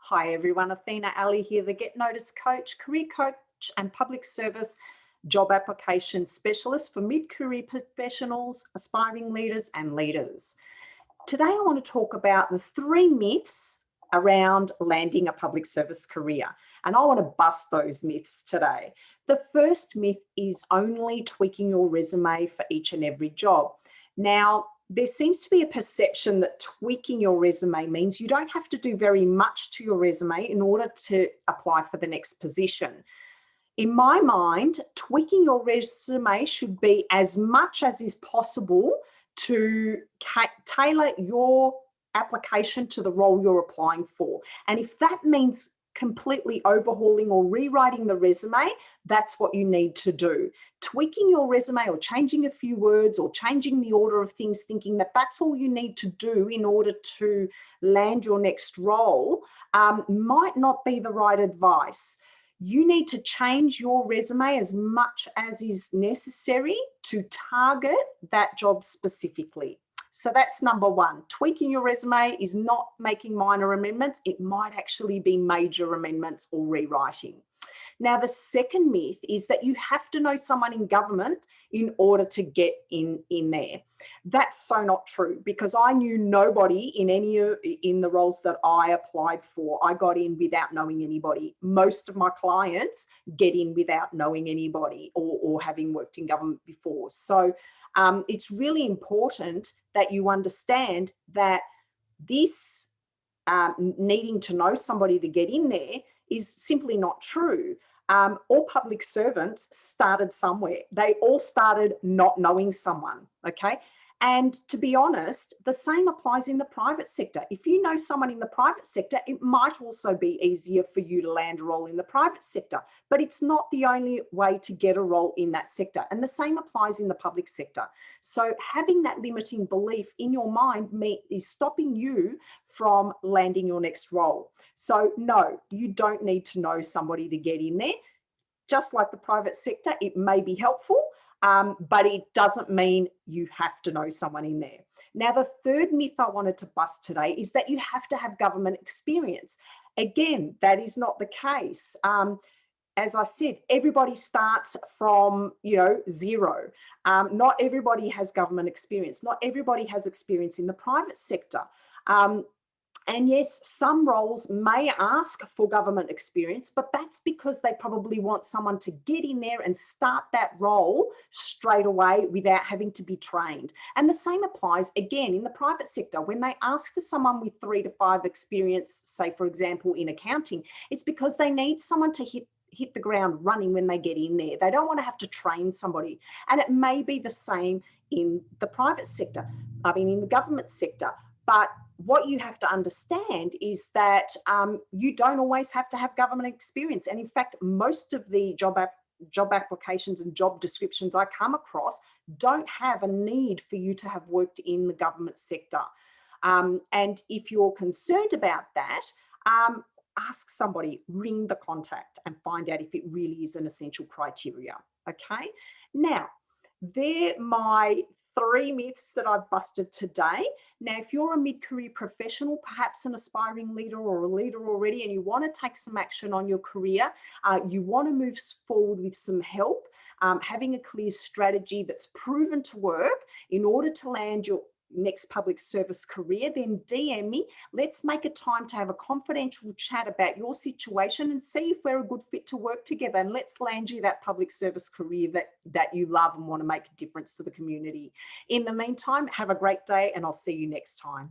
Hi everyone, Athena Ali here, the Get Noticed coach, career coach and public service job application specialist for mid-career professionals, aspiring leaders and leaders. Today I want to talk about the 3 myths around landing a public service career, and I want to bust those myths today. The first myth is only tweaking your resume for each and every job. Now, there seems to be a perception that tweaking your resume means you don't have to do very much to your resume in order to apply for the next position. In my mind, tweaking your resume should be as much as is possible to tailor your application to the role you're applying for. And if that means completely overhauling or rewriting the resume, that's what you need to do. Tweaking your resume or changing a few words or changing the order of things, thinking that that's all you need to do in order to land your next role, might not be the right advice. You need to change your resume as much as is necessary to target that job specifically. So that's number one. Tweaking your resume is not making minor amendments. It might actually be major amendments or rewriting. Now, the second myth is that you have to know someone in government in order to get in there. That's so not true, because I knew nobody in the roles that I applied for. I got in without knowing anybody. Most of my clients get in without knowing anybody or having worked in government before. So it's really important that you understand that this needing to know somebody to get in there is simply not true. All public servants started somewhere. They all started not knowing someone, okay? And to be honest, the same applies in the private sector. If you know someone in the private sector, it might also be easier for you to land a role in the private sector, but it's not the only way to get a role in that sector. And the same applies in the public sector. So having that limiting belief in your mind is stopping you from landing your next role. So no, you don't need to know somebody to get in there. Just like the private sector, it may be helpful, but it doesn't mean you have to know someone in there. Now, the third myth I wanted to bust today is that you have to have government experience. Again, that is not the case. As I said, everybody starts from, zero. Not everybody has government experience. Not everybody has experience in the private sector. And yes, some roles may ask for government experience, but that's because they probably want someone to get in there and start that role straight away without having to be trained. And the same applies again in the private sector. When they ask for someone with 3 to 5 experience, say for example in accounting, it's because they need someone to hit the ground running when they get in there. They don't want to have to train somebody. And it may be the same in the private sector, in the government sector. But what you have to understand is that you don't always have to have government experience. And in fact, most of the job applications and job descriptions I come across don't have a need for you to have worked in the government sector. And if you're concerned about that, ask somebody, ring the contact and find out if it really is an essential criteria. Okay. Now, they're my 3 myths that I've busted today. Now, if you're a mid-career professional, perhaps an aspiring leader or a leader already, and you want to take some action on your career, you want to move forward with some help, having a clear strategy that's proven to work in order to land your next public service career, then DM me. Let's make a time to have a confidential chat about your situation and see if we're a good fit to work together, and let's land you that public service career that you love and want to make a difference to the community. In the meantime, have a great day and I'll see you next time.